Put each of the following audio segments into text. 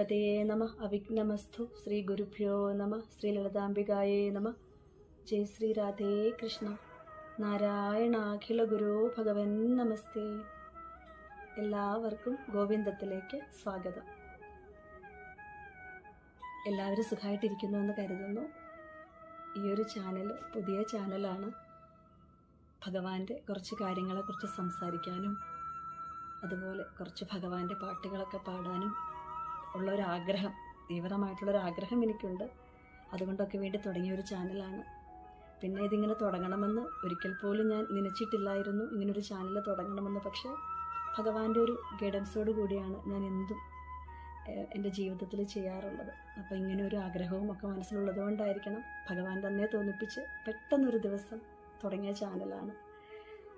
ഗണപതേ നമ. അവിഘ്നമസ്തു. ശ്രീ ഗുരുഭ്യോ നമ. ശ്രീ ലളിതാംബികായേ നമ. ജയ് ശ്രീ രാധേ കൃഷ്ണ. നാരായണാഖില ഗുരോ ഭഗവൻ നമസ്തേ. എല്ലാവർക്കും ഗോവിന്ദത്തിലേക്ക് സ്വാഗതം. എല്ലാവരും സുഖമായിട്ടിരിക്കുന്നു എന്ന് കരുതുന്നു. ഈ ഒരു ചാനൽ പുതിയ ചാനലാണ്. ഭഗവാന്റെ കുറച്ച് കാര്യങ്ങളെക്കുറിച്ച് സംസാരിക്കാനും അതുപോലെ കുറച്ച് ഭഗവാന്റെ പാട്ടുകളൊക്കെ പാടാനും ഉള്ളൊരാഗ്രഹം, തീവ്രമായിട്ടുള്ളൊരാഗ്രഹം എനിക്കുണ്ട്. അതുകൊണ്ടൊക്കെ വേണ്ടി തുടങ്ങിയ ഒരു ചാനലാണ്. പിന്നെ ഇതിങ്ങനെ തുടങ്ങണമെന്ന് ഒരിക്കൽ പോലും ഞാൻ നനച്ചിട്ടില്ലായിരുന്നു, ഇങ്ങനൊരു ചാനൽ തുടങ്ങണമെന്ന്. പക്ഷേ ഭഗവാന്റെ ഒരു ഗൈഡൻസോട് കൂടിയാണ് ഞാൻ എന്തും എൻ്റെ ജീവിതത്തിൽ ചെയ്യാറുള്ളത്. അപ്പോൾ ഇങ്ങനെ ഒരു ആഗ്രഹവും ഒക്കെ മനസ്സിലുള്ളത് കൊണ്ടായിരിക്കണം ഭഗവാൻ തന്നെ തോന്നിപ്പിച്ച് പെട്ടെന്നൊരു ദിവസം തുടങ്ങിയ ചാനലാണ്.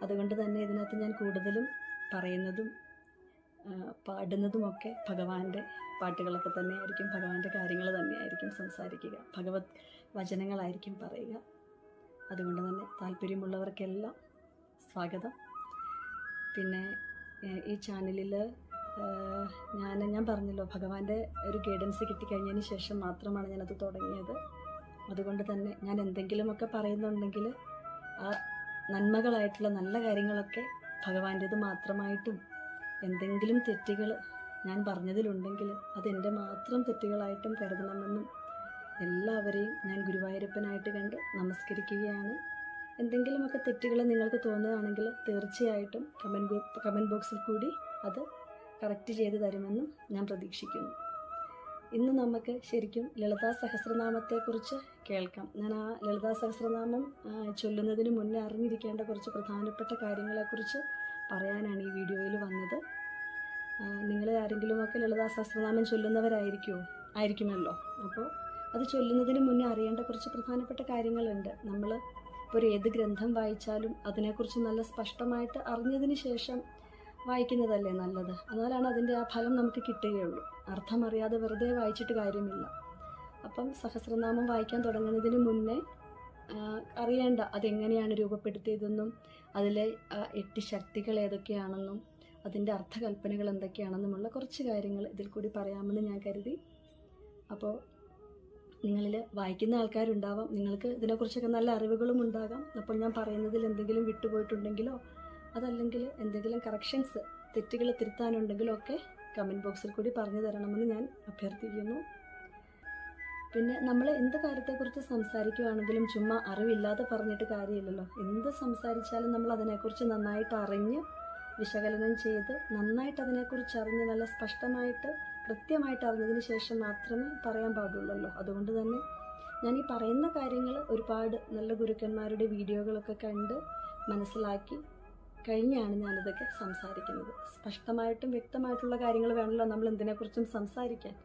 അതുകൊണ്ട് തന്നെ ഇതിനകത്ത് ഞാൻ കൂടുതലും പറയുന്നതും പാടുന്നതുമൊക്കെ ഭഗവാന്റെ പാട്ടുകളൊക്കെ തന്നെയായിരിക്കും, ഭഗവാന്റെ കാര്യങ്ങൾ തന്നെയായിരിക്കും സംസാരിക്കുക, ഭഗവത് വചനങ്ങളായിരിക്കും പറയുക. അതുകൊണ്ട് തന്നെ താല്പര്യമുള്ളവർക്കെല്ലാം സ്വാഗതം. പിന്നെ ഈ ചാനലിൽ ഞാൻ പറഞ്ഞല്ലോ, ഭഗവാന്റെ ഒരു ഗൈഡൻസ് കിട്ടിക്കഴിഞ്ഞതിന് ശേഷം മാത്രമാണ് ഞാനത് തുടങ്ങിയത്. അതുകൊണ്ട് തന്നെ ഞാൻ എന്തെങ്കിലുമൊക്കെ പറയുന്നുണ്ടെങ്കിൽ ആ നന്മകളായിട്ടുള്ള നല്ല കാര്യങ്ങളൊക്കെ ഭഗവാന്റേത് മാത്രമായിട്ടും, എന്തെങ്കിലും തെറ്റുകൾ ഞാൻ പറഞ്ഞതിലുണ്ടെങ്കിൽ അതെൻ്റെ മാത്രം തെറ്റുകളായിട്ടും കരുതണമെന്നും എല്ലാവരെയും ഞാൻ ഗുരുവായൂരപ്പനായിട്ട് കണ്ട് നമസ്കരിക്കുകയാണ്. എന്തെങ്കിലുമൊക്കെ തെറ്റുകൾ നിങ്ങൾക്ക് തോന്നുകയാണെങ്കിൽ തീർച്ചയായിട്ടും കമൻറ്റ് ബോക്സിൽ കൂടി അത് കറക്റ്റ് ചെയ്ത് തരുമെന്നും ഞാൻ പ്രതീക്ഷിക്കുന്നു. ഇന്ന് നമുക്ക് ശരിക്കും ലളിതാ സഹസ്രനാമത്തെക്കുറിച്ച് കേൾക്കാം. ഞാൻ ആ ലളിതാ സഹസ്രനാമം ചൊല്ലുന്നതിന് മുന്നേ അറിഞ്ഞിരിക്കേണ്ട കുറച്ച് പ്രധാനപ്പെട്ട കാര്യങ്ങളെക്കുറിച്ച് പറയാനാണ് ഈ വീഡിയോയിൽ വന്നത്. നിങ്ങൾ ആരെങ്കിലുമൊക്കെ ലളിതാ സഹസ്രനാമം ആയിരിക്കുമല്ലോ. അപ്പോൾ അത് ചൊല്ലുന്നതിന് മുന്നേ അറിയേണ്ട കുറച്ച് പ്രധാനപ്പെട്ട കാര്യങ്ങളുണ്ട്. നമ്മൾ ഇപ്പോൾ ഏത് ഗ്രന്ഥം വായിച്ചാലും അതിനെക്കുറിച്ച് നല്ല സ്പഷ്ടമായിട്ട് അറിഞ്ഞതിന് ശേഷം വായിക്കുന്നതല്ലേ നല്ലത്. എന്നാലാണ് അതിൻ്റെ ആ ഫലം നമുക്ക് കിട്ടുകയുള്ളൂ. അർത്ഥം അറിയാതെ വെറുതെ വായിച്ചിട്ട് കാര്യമില്ല. അപ്പം സഹസ്രനാമം വായിക്കാൻ തുടങ്ങുന്നതിന് മുന്നേ അറിയേണ്ട അതെങ്ങനെയാണ് രൂപപ്പെടുത്തിയതെന്നും അതിലെ 8 ശക്തികൾ ഏതൊക്കെയാണെന്നും അതിൻ്റെ അർത്ഥകൽപ്പനകൾ എന്തൊക്കെയാണെന്നുമുള്ള കുറച്ച് കാര്യങ്ങൾ ഇതിൽ കൂടി പറയാമെന്ന് ഞാൻ കരുതി. അപ്പോൾ നിങ്ങളിൽ വായിക്കുന്ന ആൾക്കാരുണ്ടാവാം, നിങ്ങൾക്ക് ഇതിനെക്കുറിച്ചൊക്കെ നല്ല അറിവുകളും ഉണ്ടാകാം. അപ്പോൾ ഞാൻ പറയുന്നതിൽ എന്തെങ്കിലും വിട്ടുപോയിട്ടുണ്ടെങ്കിലോ അതല്ലെങ്കിൽ എന്തെങ്കിലും കറക്ഷൻസ്, തെറ്റുകൾ തിരുത്താനുണ്ടെങ്കിലോ ഒക്കെ കമൻറ്റ് ബോക്സിൽ കൂടി പറഞ്ഞു തരണമെന്ന് ഞാൻ അഭ്യർത്ഥിക്കുന്നു. പിന്നെ നമ്മൾ എന്ത് കാര്യത്തെക്കുറിച്ച് സംസാരിക്കുകയാണെങ്കിലും ചുമ്മാ അറിവില്ലാതെ പറഞ്ഞിട്ട് കാര്യമില്ലല്ലോ. എന്ത് സംസാരിച്ചാലും നമ്മൾ അതിനെക്കുറിച്ച് നന്നായിട്ട് അറിഞ്ഞ് വിശകലനം ചെയ്ത് നന്നായിട്ട് അതിനെക്കുറിച്ച് അറിഞ്ഞ് നല്ല സ്പഷ്ടമായിട്ട് കൃത്യമായിട്ട് അറിഞ്ഞതിന് ശേഷം മാത്രമേ പറയാൻ പാടുള്ളൂ. അതുകൊണ്ട് തന്നെ ഞാൻ ഈ പറയുന്ന കാര്യങ്ങൾ ഒരുപാട് നല്ല ഗുരുക്കന്മാരുടെ വീഡിയോകളൊക്കെ കണ്ട് മനസ്സിലാക്കി കഴിഞ്ഞാണ് ഞാനിതൊക്കെ സംസാരിക്കുന്നത്. സ്പഷ്ടമായിട്ടും വ്യക്തമായിട്ടുള്ള കാര്യങ്ങൾ വേണമല്ലോ നമ്മൾ എന്തിനെക്കുറിച്ചും സംസാരിക്കാൻ.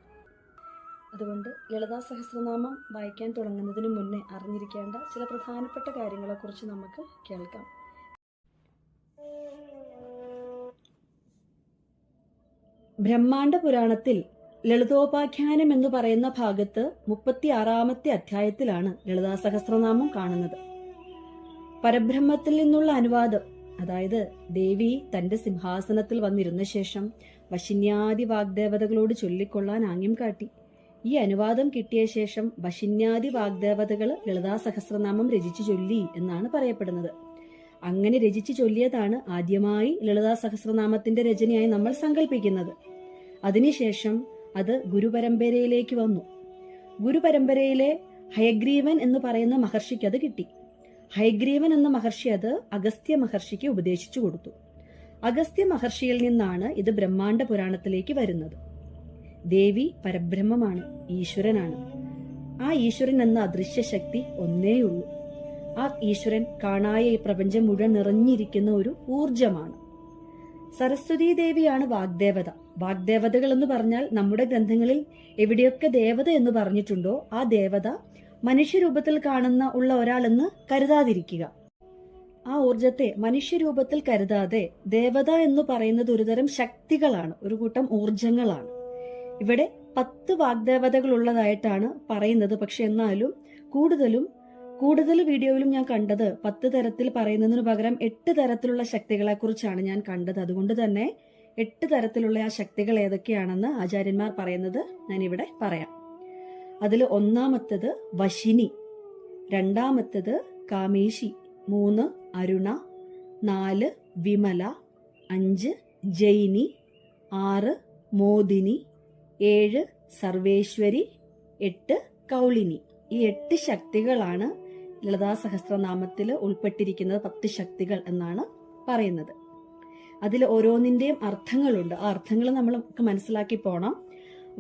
അതുകൊണ്ട് ലളിതാ സഹസ്രനാമം വായിക്കാൻ തുടങ്ങുന്നതിന് മുന്നേ അറിഞ്ഞിരിക്കേണ്ട ചില പ്രധാനപ്പെട്ട കാര്യങ്ങളെക്കുറിച്ച് നമുക്ക് കേൾക്കാം. ബ്രഹ്മാണ്ഡ പുരാണത്തിൽ ലളിതോപാഖ്യാനം എന്ന് പറയുന്ന ഭാഗത്ത് 36-ാമത്തെ അധ്യായത്തിലാണ് ലളിതാ സഹസ്രനാമം കാണുന്നത്. പരബ്രഹ്മത്തിൽ നിന്നുള്ള അനുവാദം, അതായത് ദേവി തന്റെ സിംഹാസനത്തിൽ വന്നിരുന്ന ശേഷം വശിന്യാദി വാഗ്ദേവതകളോട് ചൊല്ലിക്കൊള്ളാൻ ആംഗ്യം കാട്ടി. ഈ അനുവാദം കിട്ടിയ ശേഷം വശിന്യാദി വാഗ്ദേവതകൾ ലളിതാ സഹസ്രനാമം രചിച്ചു ചൊല്ലി എന്നാണ് പറയപ്പെടുന്നത്. അങ്ങനെ രചിച്ചു ചൊല്ലിയതാണ് ആദ്യമായി ലളിതാ സഹസ്രനാമത്തിന്റെ രചനയായി നമ്മൾ സങ്കല്പിക്കുന്നത്. അതിനുശേഷം അത് ഗുരുപരമ്പരയിലേക്ക് വന്നു. ഗുരുപരമ്പരയിലെ ഹയഗ്രീവൻ എന്ന് പറയുന്ന മഹർഷിക്ക് അത് കിട്ടി. ഹയഗ്രീവൻ എന്ന മഹർഷി അത് അഗസ്ത്യ മഹർഷിക്ക് ഉപദേശിച്ചു കൊടുത്തു. അഗസ്ത്യ മഹർഷിയിൽ നിന്നാണ് ഇത് ബ്രഹ്മാണ്ഡ പുരാണത്തിലേക്ക് വരുന്നത്. ദേവി പരബ്രഹ്മമാണ്, ഈശ്വരനാണ്. ആ ഈശ്വരൻ എന്ന അദൃശ്യ ശക്തി ഒന്നേയുള്ളൂ. ആ ഈശ്വരൻ കാണായ ഈ പ്രപഞ്ചം മുഴുവൻ നിറഞ്ഞിരിക്കുന്ന ഒരു ഊർജമാണ്. സരസ്വതീ ദേവിയാണ് വാഗ്ദേവത. വാഗ്ദേവതകൾ എന്ന് പറഞ്ഞാൽ നമ്മുടെ ഗ്രന്ഥങ്ങളിൽ എവിടെയൊക്കെ ദേവത എന്ന് പറഞ്ഞിട്ടുണ്ടോ ആ ദേവത മനുഷ്യരൂപത്തിൽ കാണുന്ന ഉള്ള ഒരാളെന്ന് കരുതാതിരിക്കുക. ആ ഊർജത്തെ മനുഷ്യരൂപത്തിൽ കരുതാതെ ദേവത എന്ന് പറയുന്നത് ഒരുതരം ശക്തികളാണ്, ഒരു കൂട്ടം ഊർജങ്ങളാണ്. ഇവിടെ 10 വാഗ്ദേവതകൾ ഉള്ളതായിട്ടാണ് പറയുന്നത്. പക്ഷെ എന്നാലും കൂടുതൽ വീഡിയോയിലും ഞാൻ കണ്ടത് 10 തരത്തിൽ പറയുന്നതിന് പകരം 8 തരത്തിലുള്ള ശക്തികളെ കുറിച്ചാണ് ഞാൻ കണ്ടത്. അതുകൊണ്ട് തന്നെ 8 തരത്തിലുള്ള ആ ശക്തികൾ ഏതൊക്കെയാണെന്ന് ആചാര്യന്മാർ പറയുന്നത് ഞാനിവിടെ പറയാം. അതിൽ ഒന്നാമത്തത് വശിനി, രണ്ടാമത്തത് കാമേശി, 3 അരുണ, 4 വിമല, 5 ജൈനി, 6 മോദിനി, 7 സർവേശ്വരി, 8 കൗളിനി. ഈ 8 ശക്തികളാണ് ലളിതാ സഹസ്രനാമത്തിൽ ഉൾപ്പെട്ടിരിക്കുന്നത്. 10 ശക്തികൾ എന്നാണ് പറയുന്നത്. അതിൽ ഓരോന്നിന്റെയും അർത്ഥങ്ങളുണ്ട്. ആ അർത്ഥങ്ങൾ നമ്മൾ മനസ്സിലാക്കി പോണം.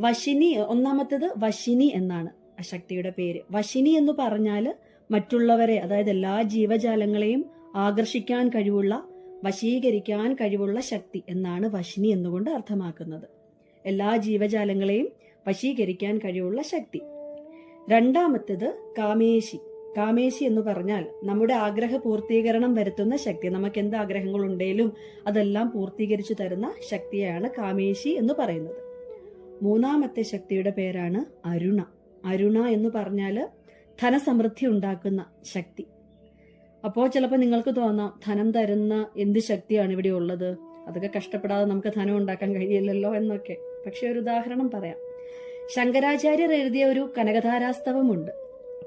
വശിനി, ഒന്നാമത്തേത് വശിനി എന്നാണ് ആ ശക്തിയുടെ പേര്. വശിനി എന്ന് പറഞ്ഞാൽ മറ്റുള്ളവരെ, അതായത് എല്ലാ ജീവജാലങ്ങളെയും ആകർഷിക്കാൻ കഴിവുള്ള, വശീകരിക്കാൻ കഴിവുള്ള ശക്തി എന്നാണ് വശിനി എന്നുകൊണ്ട് അർത്ഥമാക്കുന്നത്. എല്ലാ ജീവജാലങ്ങളെയും വശീകരിക്കാൻ കഴിവുള്ള ശക്തി. രണ്ടാമത്തേത് കാമേശി. കാമേശി എന്ന് പറഞ്ഞാൽ നമ്മുടെ ആഗ്രഹ പൂർത്തീകരണം വരുത്തുന്ന ശക്തി. നമുക്ക് എന്ത് ആഗ്രഹങ്ങൾ ഉണ്ടെങ്കിലും അതെല്ലാം പൂർത്തീകരിച്ചു തരുന്ന ശക്തിയാണ് കാമേശി എന്ന് പറയുന്നത്. മൂന്നാമത്തെ ശക്തിയുടെ പേരാണ് അരുണ. അരുണ എന്ന് പറഞ്ഞാൽ ധനസമൃദ്ധി ഉണ്ടാക്കുന്ന ശക്തി. അപ്പോൾ ചിലപ്പോൾ നിങ്ങൾക്ക് തോന്നാം, ധനം തരുന്ന എന്ത് ശക്തിയാണ് ഇവിടെ ഉള്ളത്, അതൊക്കെ കഷ്ടപ്പെടാതെ നമുക്ക് ധനം ഉണ്ടാക്കാൻ കഴിയില്ലല്ലോ എന്നൊക്കെ. പക്ഷെ ഒരു ഉദാഹരണം പറയാം. ശങ്കരാചാര്യർ എഴുതിയ ഒരു കനകധാരാസ്തവമുണ്ട്.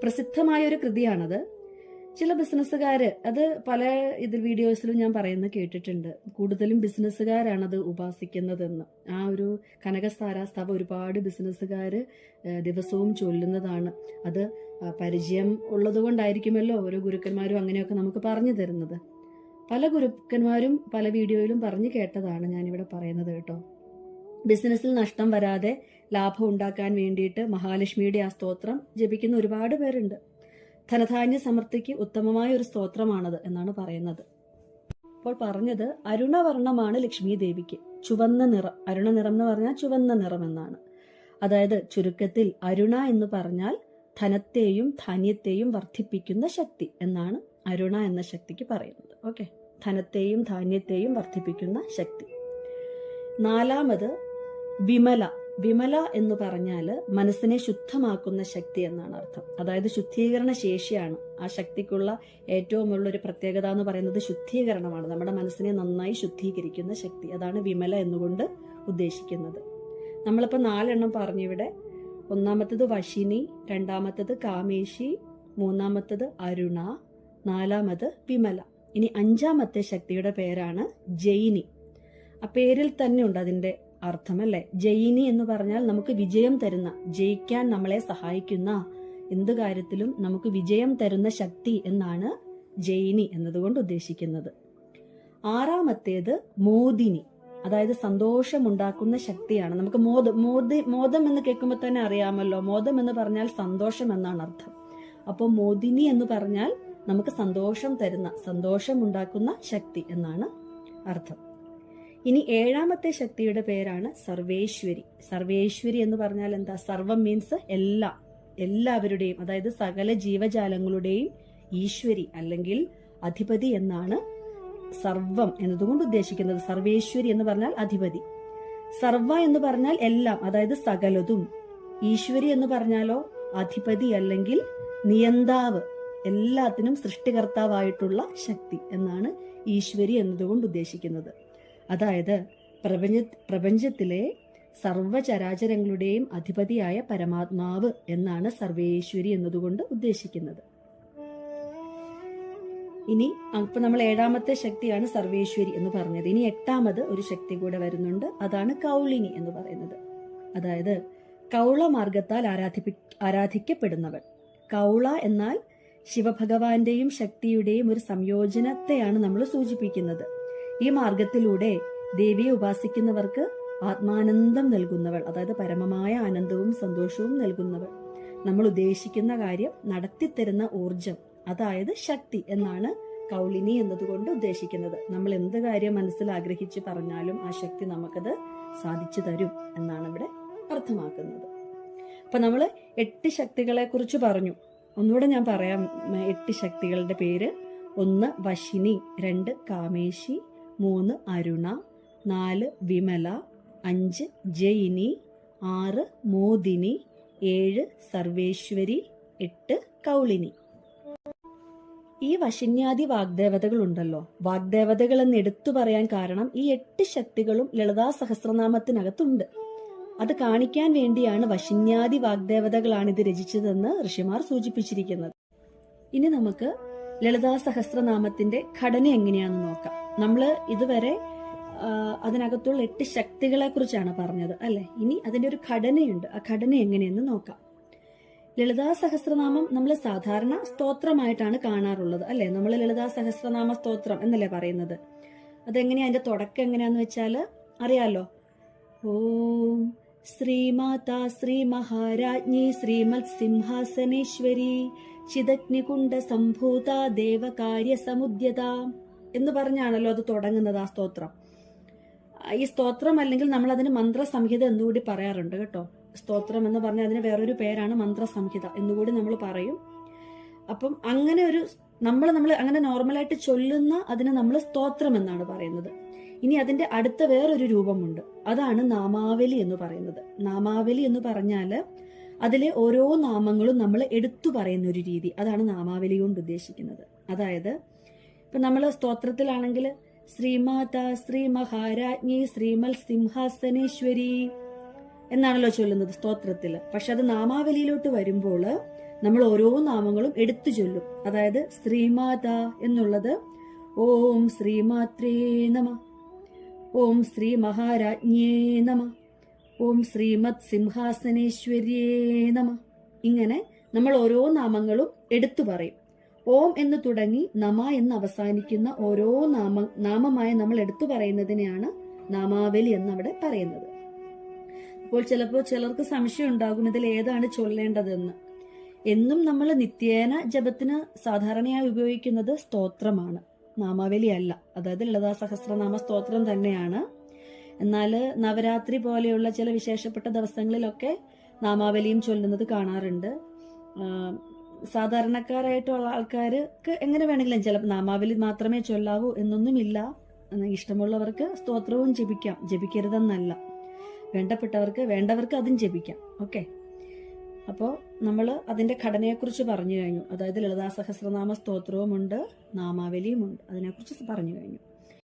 പ്രസിദ്ധമായ ഒരു കൃതിയാണത്. ചില ബിസിനസ്സുകാര്, അത് പല വീഡിയോസിലും ഞാൻ പറയുന്നത് കേട്ടിട്ടുണ്ട്, കൂടുതലും ബിസിനസ്സുകാരാണത് ഉപാസിക്കുന്നതെന്ന്. ആ ഒരു കനകധാരാസ്തവം ഒരുപാട് ബിസിനസ്സുകാര് ദിവസവും ചൊല്ലുന്നതാണ്. അത് പരിചയം ഉള്ളത് കൊണ്ടായിരിക്കുമല്ലോ ഓരോ ഗുരുക്കന്മാരും അങ്ങനെയൊക്കെ നമുക്ക് പറഞ്ഞു തരുന്നത്. പല ഗുരുക്കന്മാരും പല വീഡിയോയിലും പറഞ്ഞു കേട്ടതാണ് ഞാനിവിടെ പറയുന്നത് കേട്ടോ. ബിസിനസ്സിൽ നഷ്ടം വരാതെ ലാഭം ഉണ്ടാക്കാൻ വേണ്ടിയിട്ട് മഹാലക്ഷ്മിയുടെ ആ സ്തോത്രം ജപിക്കുന്ന ഒരുപാട് പേരുണ്ട്. ധനധാന്യ സമൃദ്ധിക്ക് ഉത്തമമായ ഒരു സ്തോത്രമാണത് എന്നാണ് പറയുന്നത്. അപ്പോൾ പറഞ്ഞത് അരുണവർണ്ണമാണ് ലക്ഷ്മി ദേവിക്ക്. ചുവന്ന നിറം, അരുണ നിറം എന്ന് പറഞ്ഞാൽ ചുവന്ന നിറം എന്നാണ്. അതായത് ചുരുക്കത്തിൽ അരുണ എന്ന് പറഞ്ഞാൽ ധനത്തെയും ധാന്യത്തെയും വർദ്ധിപ്പിക്കുന്ന ശക്തി എന്നാണ് അരുണ എന്ന ശക്തിക്ക് പറയുന്നത്. ഓക്കെ, ധനത്തെയും ധാന്യത്തെയും വർദ്ധിപ്പിക്കുന്ന ശക്തി. നാലാമത് വിമല. വിമല എന്ന് പറഞ്ഞാൽ മനസ്സിനെ ശുദ്ധമാക്കുന്ന ശക്തി എന്നാണ് അർത്ഥം. അതായത് ശുദ്ധീകരണ ശേഷിയാണ് ആ ശക്തിക്കുള്ള ഏറ്റവും ഉള്ളൊരു പ്രത്യേകത എന്ന് പറയുന്നത് ശുദ്ധീകരണമാണ്. നമ്മുടെ മനസ്സിനെ നന്നായി ശുദ്ധീകരിക്കുന്ന ശക്തി, അതാണ് വിമല എന്നുകൊണ്ട് ഉദ്ദേശിക്കുന്നത്. നമ്മളിപ്പോൾ 4 പറഞ്ഞിവിടെ. ഒന്നാമത്തത് വശിനി, രണ്ടാമത്തത് കാമേശി, മൂന്നാമത്തത് അരുണ, നാലാമത് വിമല. ഇനി 5ാമത്തെ ശക്തിയുടെ പേരാണ് ജൈനി. ആ പേരിൽ തന്നെ ഉണ്ട് അതിന്റെ അർത്ഥം, അല്ലെ? ജൈനി എന്ന് പറഞ്ഞാൽ നമുക്ക് വിജയം തരുന്ന, ജയിക്കാൻ നമ്മളെ സഹായിക്കുന്ന, എന്ത് കാര്യത്തിലും നമുക്ക് വിജയം തരുന്ന ശക്തി എന്നാണ് ജൈനി എന്നതുകൊണ്ട് ഉദ്ദേശിക്കുന്നത്. 6ാമത്തേത് മോദിനി. അതായത് സന്തോഷമുണ്ടാക്കുന്ന ശക്തിയാണ്. നമുക്ക് മോദം എന്ന് കേൾക്കുമ്പോൾ തന്നെ അറിയാമല്ലോ, മോദം എന്ന് പറഞ്ഞാൽ സന്തോഷം എന്നാണ് അർത്ഥം. അപ്പോൾ മോദിനി എന്ന് പറഞ്ഞാൽ നമുക്ക് സന്തോഷം തരുന്ന, സന്തോഷമുണ്ടാക്കുന്ന ശക്തി എന്നാണ് അർത്ഥം. ഇനി 7ാമത്തെ ശക്തിയുടെ പേരാണ് സർവേശ്വരി. സർവേശ്വരി എന്ന് പറഞ്ഞാൽ എന്താ? സർവം മീൻസ് എല്ലാം, എല്ലാവരുടെയും, അതായത് സകല ജീവജാലങ്ങളുടെയും ഈശ്വരി അല്ലെങ്കിൽ അധിപതി എന്നാണ് സർവം എന്നതുകൊണ്ട് ഉദ്ദേശിക്കുന്നത്. സർവേശ്വരി എന്ന് പറഞ്ഞാൽ അധിപതി. സർവ എന്ന് പറഞ്ഞാൽ എല്ലാം, അതായത് സകലതും. ഈശ്വരി എന്ന് പറഞ്ഞാലോ അധിപതി അല്ലെങ്കിൽ നിയന്താവ്, എല്ലാത്തിനും സൃഷ്ടികർത്താവായിട്ടുള്ള ശക്തി എന്നാണ് ഈശ്വരി എന്നതുകൊണ്ട് ഉദ്ദേശിക്കുന്നത്. അതായത് പ്രപഞ്ചത്തിലെ സർവചരാചരങ്ങളുടെയും അധിപതിയായ പരമാത്മാവ് എന്നാണ് സർവേശ്വരി എന്നതുകൊണ്ട് ഉദ്ദേശിക്കുന്നത്. ഇനി ഇപ്പൊ നമ്മൾ 7ാമത്തെ ശക്തിയാണ് സർവേശ്വരി എന്ന് പറഞ്ഞത്. ഇനി 8ാമത് ഒരു ശക്തി കൂടെ വരുന്നുണ്ട്, അതാണ് കൗളിനി എന്ന് പറയുന്നത്. അതായത് കൗള മാർഗത്താൽ ആരാധിക്കപ്പെടുന്നവൾ. കൗള എന്നാൽ ശിവഭഗവാന്റെയും ശക്തിയുടെയും ഒരു സംയോജനത്തെയാണ് നമ്മൾ സൂചിപ്പിക്കുന്നത്. ഈ മാർഗത്തിലൂടെ ദേവിയെ ഉപാസിക്കുന്നവർക്ക് ആത്മാനന്ദം നൽകുന്നവൾ, അതായത് പരമമായ ആനന്ദവും സന്തോഷവും നൽകുന്നവൾ, നമ്മൾ ഉദ്ദേശിക്കുന്ന കാര്യം നടത്തിത്തരുന്ന ഊർജം, അതായത് ശക്തി എന്നാണ് കൗളിനി എന്നതുകൊണ്ട് ഉദ്ദേശിക്കുന്നത്. നമ്മൾ എന്ത് കാര്യം മനസ്സിൽ ആഗ്രഹിച്ച് പറഞ്ഞാലും ആ ശക്തി നമുക്കത് സാധിച്ചു തരും എന്നാണ് ഇവിടെ അർത്ഥമാക്കുന്നത്. അപ്പൊ നമ്മൾ 8 ശക്തികളെ കുറിച്ച് പറഞ്ഞു. ഒന്നുകൂടെ ഞാൻ പറയാം 8 ശക്തികളുടെ പേര്. 1 വശിനി, 2 കാമേശി, 3 അരുണ, 4 വിമല, 5 ജൈനി, 6 മോദിനി, 7 സർവേശ്വരി, 8 കൗളിനി. ഈ വശിന്യാദി വാഗ്ദേവതകൾ ഉണ്ടല്ലോ, വാഗ്ദേവതകൾ എന്ന് എടുത്തു പറയാൻ കാരണം ഈ 8 ശക്തികളും ലളിതാ സഹസ്രനാമത്തിനകത്തുണ്ട്. അത് കാണിക്കാൻ വേണ്ടിയാണ് വശിന്യാദി വാഗ്ദേവതകളാണ് ഇത് രചിച്ചതെന്ന് ഋഷിമാർ സൂചിപ്പിച്ചിരിക്കുന്നത്. ഇനി നമുക്ക് ലളിതാ സഹസ്രനാമത്തിന്റെ ഘടന എങ്ങനെയാണെന്ന് നോക്കാം. നമ്മള് ഇതുവരെ അതിനകത്തുള്ള 8 ശക്തികളെ കുറിച്ചാണ് പറഞ്ഞത് അല്ലെ. ഇനി അതിന്റെ ഒരു ഘടനയുണ്ട്. ആ ഘടന എങ്ങനെയെന്ന് നോക്കാം. ലളിതാ സഹസ്രനാമം നമ്മൾ സാധാരണ സ്തോത്രമായിട്ടാണ് കാണാറുള്ളത് അല്ലെ. നമ്മൾ ലളിതാ സഹസ്രനാമ സ്തോത്രം എന്നല്ലേ പറയുന്നത്. അതെങ്ങനെയാ, അതിന്റെ തുടക്കം എങ്ങനെയാന്ന് വെച്ചാല് അറിയാലോ. ഓം ശ്രീമാതാ ശ്രീ മഹാരാജ്ഞി ശ്രീമത് സിംഹാസനേശ്വരി ചിദഗ്നികുണ്ഡ സംഭൂത ദേവകാര്യ സമുദ്യത എന്ന് പറഞ്ഞാണല്ലോ അത് തുടങ്ങുന്നത് ആ സ്തോത്രം. ഈ സ്തോത്രം അല്ലെങ്കിൽ നമ്മൾ അതിന് മന്ത്രസംഹിത എന്നുകൂടി പറയാറുണ്ട് കേട്ടോ. സ്തോത്രം എന്ന് പറഞ്ഞാൽ അതിന് വേറൊരു പേരാണ് മന്ത്രസംഹിത എന്നുകൂടി നമ്മൾ പറയും. അപ്പം അങ്ങനെ ഒരു നമ്മൾ അങ്ങനെ നോർമലായിട്ട് ചൊല്ലുന്ന അതിന് നമ്മൾ സ്തോത്രം എന്നാണ് പറയുന്നത്. ഇനി അതിന്റെ അടുത്ത വേറൊരു രൂപമുണ്ട്, അതാണ് നാമാവലി എന്ന് പറയുന്നത്. നാമാവലി എന്ന് പറഞ്ഞാല് അതിലെ ഓരോ നാമങ്ങളും നമ്മൾ എടുത്തു പറയുന്ന ഒരു രീതി, അതാണ് നാമാവലി കൊണ്ട് ഉദ്ദേശിക്കുന്നത്. അതായത് ഇപ്പൊ നമ്മൾ സ്തോത്രത്തിലാണെങ്കിൽ ശ്രീമാതാ ശ്രീ മഹാരാജ്ഞി ശ്രീമൽ സിംഹാസനേശ്വരി എന്നാണല്ലോ ചൊല്ലുന്നത് സ്തോത്രത്തിൽ. പക്ഷെ അത് നാമാവലിയിലോട്ട് വരുമ്പോൾ നമ്മൾ ഓരോ നാമങ്ങളും എടുത്തു ചൊല്ലും. അതായത് ശ്രീമാതാ എന്നുള്ളത് ഓം ശ്രീമാത്രേ നമ, ഓം ശ്രീ മഹാരാജ്ഞേ നമ, ഓം ശ്രീമത് സിംഹാസനേശ്വര്യേ നമ. ഇങ്ങനെ നമ്മൾ ഓരോ നാമങ്ങളും എടുത്തു പറയും. ഓം എന്ന് തുടങ്ങി നമ എന്ന് അവസാനിക്കുന്ന ഓരോ നാമമായി നമ്മൾ എടുത്തു പറയുന്നതിനെയാണ് നാമാവലി എന്നവിടെ പറയുന്നത്. അപ്പോൾ ചിലപ്പോൾ ചിലർക്ക് സംശയം ഉണ്ടാകും ഇതിൽ ഏതാണ് ചൊല്ലേണ്ടതെന്ന്. എന്നും നമ്മൾ നിത്യേന ജപത്തിന് സാധാരണയായി ഉപയോഗിക്കുന്നത് സ്തോത്രമാണ്, നാമാവലി അല്ല. അതായത് ലളിതാ സഹസ്രനാമ സ്തോത്രം തന്നെയാണ്. എന്നാൽ നവരാത്രി പോലെയുള്ള ചില വിശേഷപ്പെട്ട ദിവസങ്ങളിലൊക്കെ നാമാവലിയും ചൊല്ലുന്നത് കാണാറുണ്ട്. സാധാരണക്കാരായിട്ടുള്ള ആൾക്കാർക്ക് എങ്ങനെ വേണമെങ്കിലും ചിലപ്പോൾ നാമാവലി മാത്രമേ ചൊല്ലാവൂ എന്നൊന്നുമില്ല. ഇഷ്ടമുള്ളവർക്ക് സ്തോത്രവും ജപിക്കാം, ജപിക്കരുതെന്നല്ല. വേണ്ടവർക്ക് അതും ജപിക്കാം. ഓക്കെ, അപ്പോൾ നമ്മൾ അതിന്റെ ഘടനയെക്കുറിച്ച് പറഞ്ഞു കഴിഞ്ഞു. അതായത് ലളിതാ സഹസ്രനാമ സ്തോത്രവുമുണ്ട്, നാമാവലിയുമുണ്ട്, അതിനെക്കുറിച്ച് പറഞ്ഞു കഴിഞ്ഞു.